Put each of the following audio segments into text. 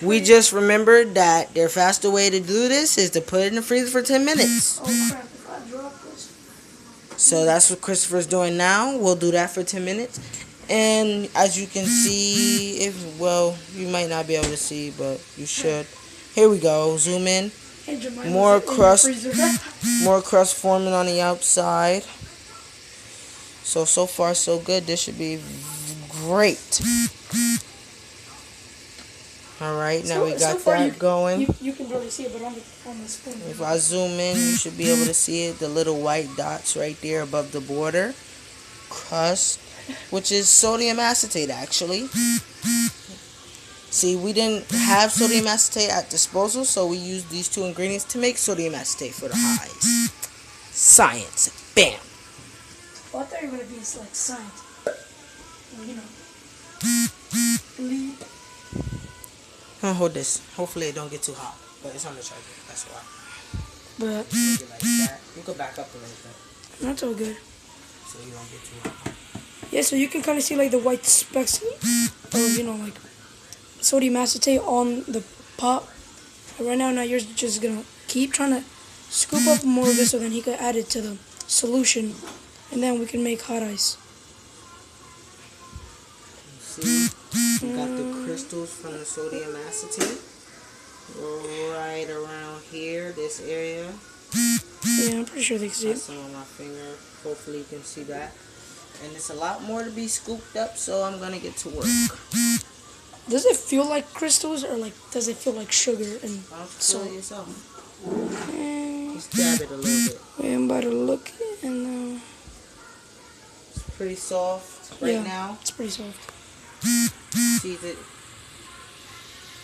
We just remembered that their faster way to do this is to put it in the freezer for 10 minutes. Oh crap, if I drop this. So that's what Christopher's doing now. We'll do that for 10 minutes. And as you can see, you might not be able to see, but you should. Here we go. Zoom in. More crust, more crust forming on the outside. So far so good. This should be great. All right, now we got that going. You can barely see it, but on the spoon. If I zoom in, you should be able to see it. The little white dots right there above the border. Crust, which is sodium acetate, actually. See, we didn't have sodium acetate at disposal, so we used these two ingredients to make sodium acetate for the highs. Science. Bam. Well, I thought you were going to be like science. Well, you know. Bleep. I'm gonna hold this. Hopefully it don't get too hot, but it's on the charger. That's why. But like that. You can back up a little bit. That's all good. So you don't get too hot. Yeah, so you can kind of see like the white specks of, like sodium acetate on the pot. And right now you're just gonna keep trying to scoop up more of it so then he could add it to the solution, and then we can make hot ice. See, we got the crystals from the sodium acetate right around here, this area. Yeah, I'm pretty sure they can see it. Some on my finger. Hopefully you can see that. And it's a lot more to be scooped up, so I'm gonna get to work. Does it feel like crystals, or does it feel like sugar and salt? Yourself. Okay. Just dab it a little bit. Wait, I'm about to look and it's pretty soft right now. It's pretty soft. See it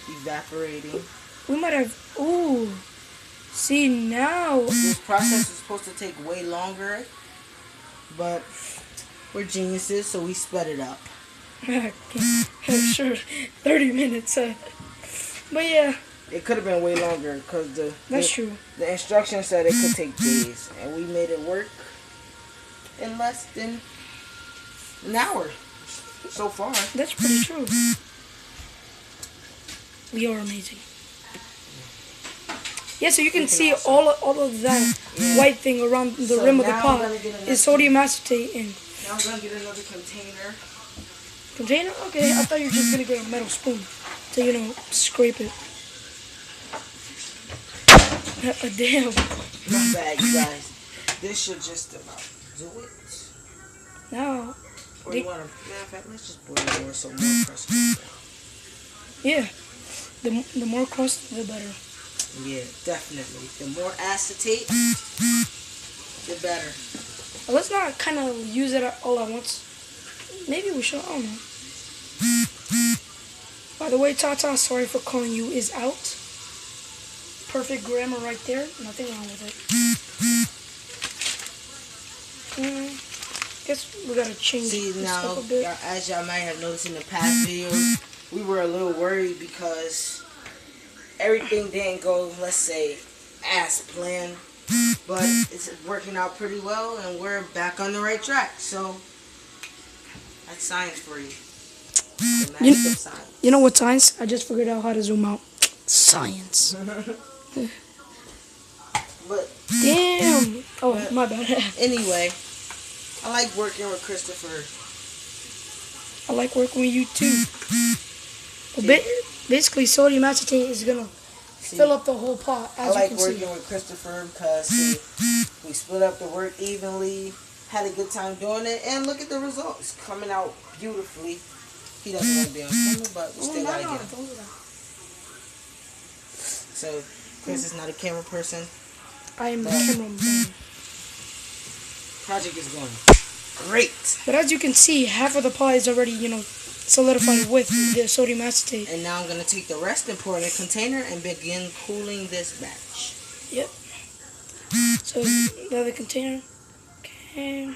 evaporating. We might have. Ooh. See now. This process is supposed to take way longer, but we're geniuses, so we sped it up. Sure, 30 minutes. But yeah. It could have been way longer because that's true. The instructions said it could take days, and we made it work in less than an hour so far. That's pretty true. We are amazing. Yeah, so you can see all of that white thing around the rim of the pot is sodium acetate in. Now I'm going to get another container. Container? Okay, I thought you were just going to get a metal spoon to, scrape it. Damn. My bad, you guys. This should just about do it. Now. Or you want to, matter of fact, let's just boil more so more crust. Yeah. The more crust, the better. Yeah, definitely. The more acetate, the better. Well, let's not kind of use it all at once. Maybe we should. I don't know. By the way, Tata, sorry for calling you is out. Perfect grammar right there. Nothing wrong with it. Guess we gotta change. See now, a bit. As y'all might have noticed in the past videos, we were a little worried because everything didn't go, let's say, as planned, but it's working out pretty well, and we're back on the right track. So that's science for you. Science. You know what science? I just figured out how to zoom out. Science. But damn. Oh, my bad. Anyway, I like working with Christopher. I like working with you too. Well, basically, sodium acetate is gonna fill up the whole pot. As I like you can working with Christopher because we split up the work evenly, had a good time doing it, and look at the results coming out beautifully. He doesn't want to be on camera, but we still gotta get him. Don't do that. So Chris is not a camera person. I am the cameraman. Project is going great. But as you can see, half of the pot is already, solidified with the sodium acetate. And now I'm going to take the rest and pour in a container and begin cooling this batch. Yep. So, the other container. Okay.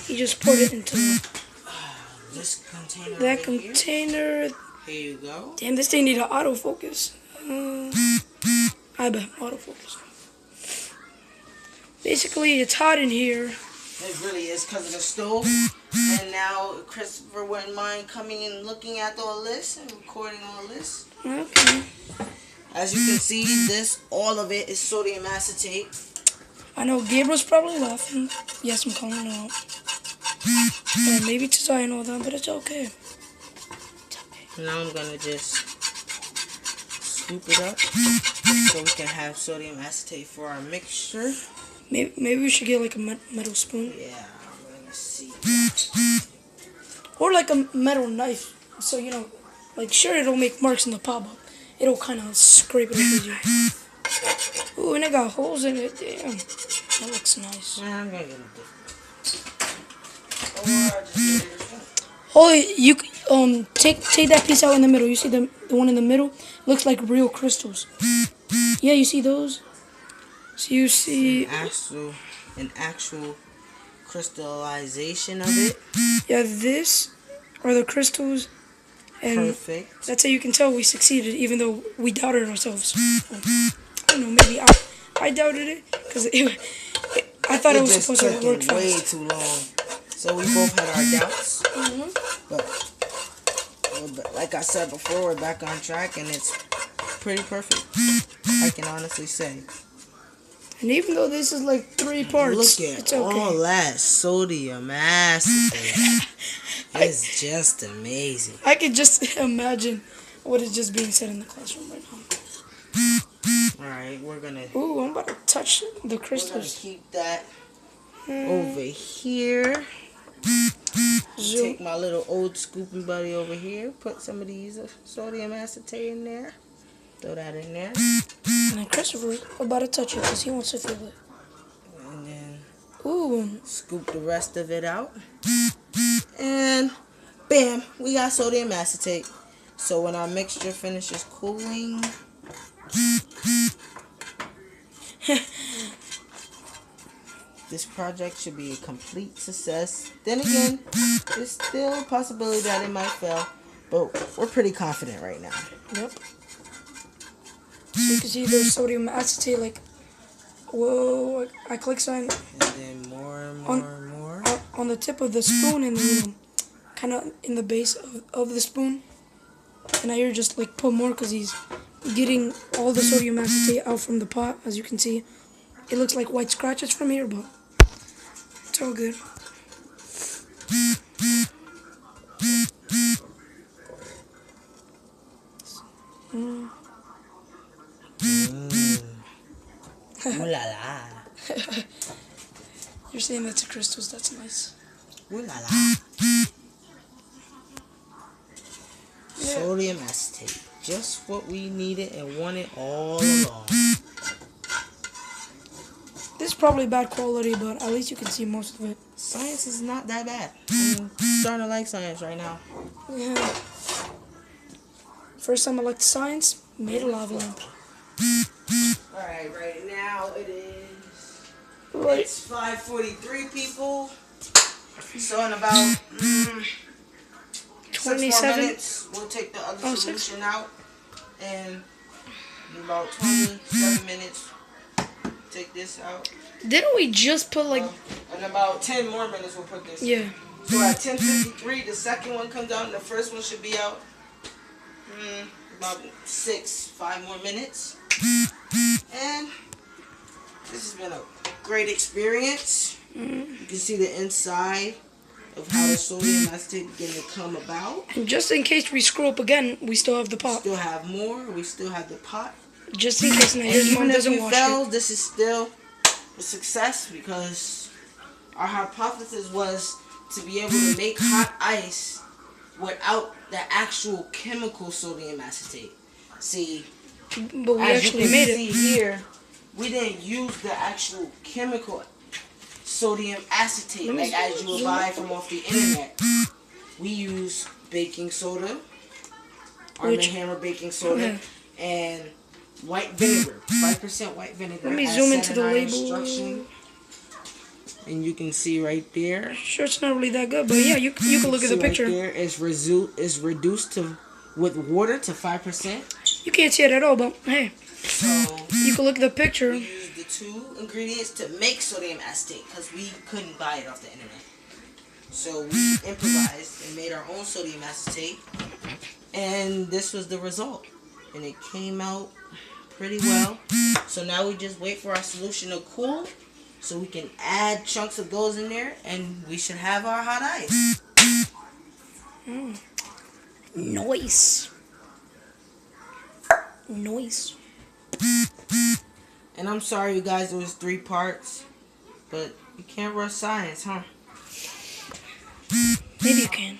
You just poured it into this container. That container. Here you go. Damn, this thing need an autofocus. I bet autofocus. Basically, it's hot in here. It really is because of the stove. And now, Christopher wouldn't mind coming and looking at the list and recording all this. Okay. As you can see, all of it is sodium acetate. I know Gabriel's probably laughing. Yes, I'm calling him out. And maybe to say I know that, but it's okay. Now I'm gonna just scoop it up so we can have sodium acetate for our mixture. Maybe we should get like a metal spoon. Yeah, we're gonna see. Or like a metal knife. So, like sure it'll make marks in the pot, but it'll kind of scrape it up easier. Ooh, and it got holes in it. Damn. That looks nice. Yeah, I'm gonna get it different. Oh, you take that piece out in the middle. You see the one in the middle? Looks like real crystals. Yeah, you see those? So you see an actual crystallization of it. Yeah, this are the crystals. And perfect. That's how you can tell we succeeded, even though we doubted ourselves. I don't know, maybe I doubted it because I thought it was supposed to work fast. Way too long. So we both had our doubts. But like I said before, we're back on track and it's pretty perfect. I can honestly say. And even though this is like 3 parts, look at it's okay. all that sodium acetate. It's just amazing. I could just imagine what is just being said in the classroom right now. Alright, we're gonna... Ooh, I'm about to touch the crystals. We're gonna keep that over here. Take my little old scooping buddy over here. Put some of these sodium acetate in there. Throw that in there. And then Christopher's about to touch it because he wants to feel it. And then ooh, scoop the rest of it out. And bam, we got sodium acetate. So when our mixture finishes cooling, this project should be a complete success. Then again, there's still a possibility that it might fail, but we're pretty confident right now. Yep. So you can see there's sodium acetate, like, whoa, I click sign. And then more and more and more. On the tip of the spoon and then kind of in the base of the spoon. And I just like put more because he's getting all the sodium acetate out from the pot. As you can see, it looks like white scratches from here, but it's all good. Ooh la la. You're saying that's the crystals, that's nice. Ooh la la. Sodium acetate. Just what we needed and wanted all along. This is probably bad quality, but at least you can see most of it. Science is not that bad. I'm starting to like science right now. Yeah. First time I liked science, made a lava lamp. Alright, right now it is... Right. It's 5:43, people. So in about 6 more 27 minutes, we'll take the other solution 6? out. And in about 27 minutes, take this out. Didn't we just put like... in about 10 more minutes, we'll put this yeah. in. So at 10:53, the second one comes out and the first one should be out. About 5 more minutes. And this has been a great experience. You can see the inside of how the sodium acetate is going to come about. And just in case we screw up again, we still have the pot. Still have more. We still have the pot. Just in case Nyere's mom doesn't wash it. This is still a success because our hypothesis was to be able to make hot ice without the actual chemical sodium acetate. See, but we actually made it. Here, we didn't use the actual chemical sodium acetate like as you would buy from off the internet. We use baking soda, Arm & Hammer baking soda, and white vinegar, 5% white vinegar. Let me zoom into the label. And you can see right there. Sure, it's not really that good, but yeah, you can look at the picture. Right there is reduced with water to 5%. You can't see it at all, but hey, so you can look at the picture. We used the 2 ingredients to make sodium acetate because we couldn't buy it off the internet. So we improvised and made our own sodium acetate, and this was the result. And it came out pretty well. So now we just wait for our solution to cool so we can add chunks of those in there, and we should have our hot ice. Nice. Nice. And I'm sorry, you guys, it was 3 parts, but you can't rush science, huh? Maybe you can.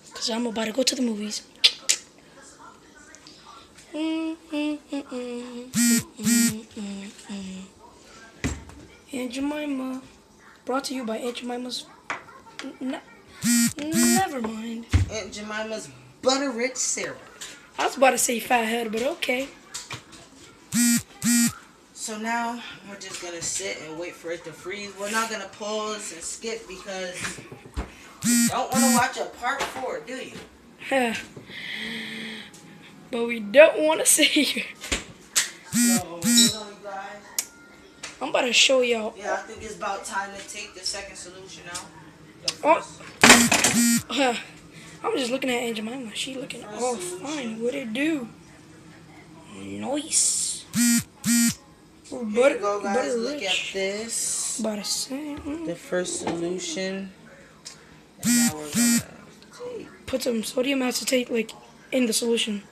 Because I'm about to go to the movies. Aunt Jemima. Brought to you by Aunt Jemima's... Never mind. Aunt Jemima's butter-rich syrup. I was about to say fathead, but okay. So now we're just gonna sit and wait for it to freeze. We're not gonna pause and skip because you don't want to watch a part 4, do you? But we don't want to see it. So hold on, you guys. I'm about to show y'all. Yeah, I think it's about time to take the second solution out. I'm just looking at Aunt Jemima. She looking all fine. What it do? Nice. Here you go, guys. Look at this. About to say. The first solution. And now we're gonna Put some sodium acetate like in the solution.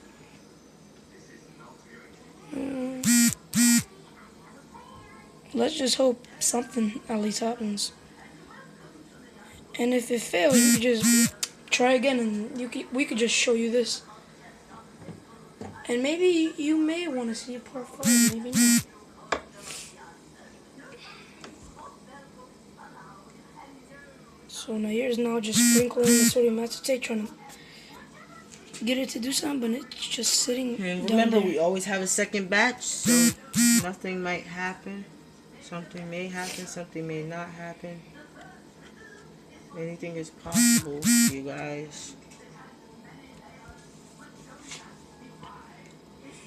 Let's just hope something at least happens. And if it fails, you can just try again, and we could just show you this. And maybe you may want to see a part 5, maybe not. So Nyeire's now just sprinkling the sodium acetate, trying to get it to do something, but it's just sitting And down remember, there. we always have a second batch, so nothing might happen. Something may happen, something may not happen. Anything is possible, you guys.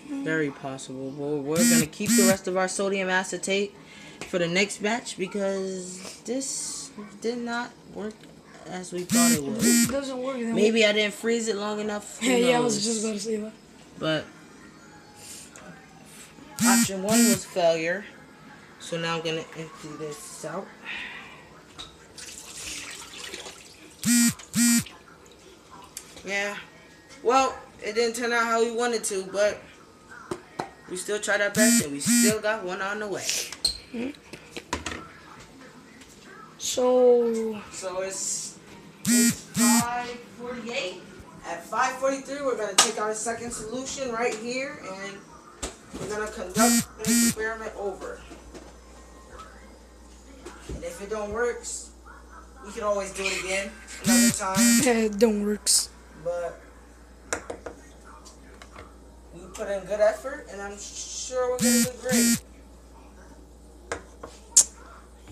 Very possible. Well, we're going to keep the rest of our sodium acetate for the next batch because this did not work as we thought it would. It doesn't work. Then Maybe I didn't freeze it long enough. Who yeah, I knows? was just about to say that. But option 1 was failure. So now I'm going to empty this out. Yeah. Well, it didn't turn out how we wanted to, but we still tried our best and we still got one on the way. So it's 5:48. At 5:43, we're going to take our second solution right here and we're going to conduct the experiment over. And if it don't work, we can always do it again another time. it don't works. But we put in good effort, and I'm sure we're going to do great.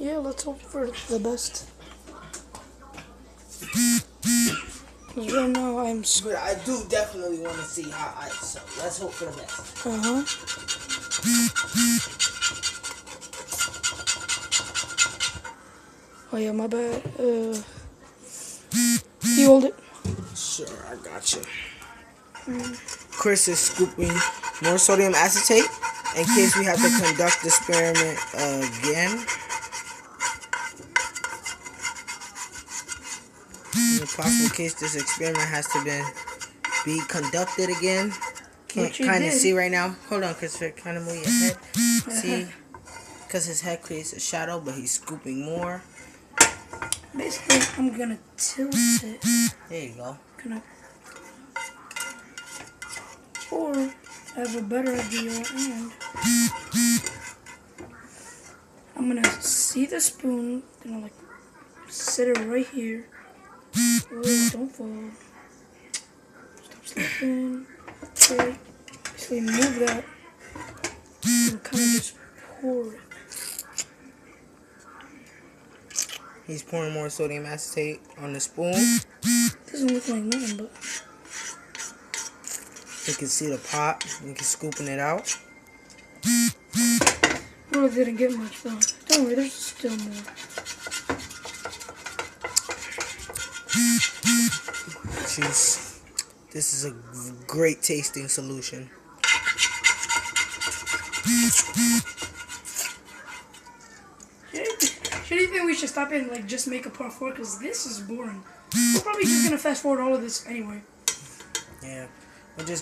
Yeah, let's hope for the best. 'Cause right now I'm. But I do definitely want to see hot ice, so let's hope for the best. Oh yeah, my bad. You hold it. Sure, I got you. Chris is scooping more sodium acetate in case we have to conduct the experiment again. In the possible case this experiment has to be conducted again. Can't kind of see right now. Hold on, Christopher. Kind of move your head. See? Because his head creates a shadow, but he's scooping more. Basically, I'm gonna tilt it. There you go. Or I have a better idea, and I'm gonna see the spoon, gonna like set it right here. Oh, don't fall. Stop slipping. Okay. Basically move that and kind of just pour it. He's pouring more sodium acetate on the spoon. Doesn't look like nothing, but You can see the pot. You can scooping it out. really didn't get much though. Don't worry, there's still more. Jeez. This is a great tasting solution. Should you think we should stop and like just make a part 4? Because this is boring. We're probably just gonna fast forward all of this anyway. Yeah. We're just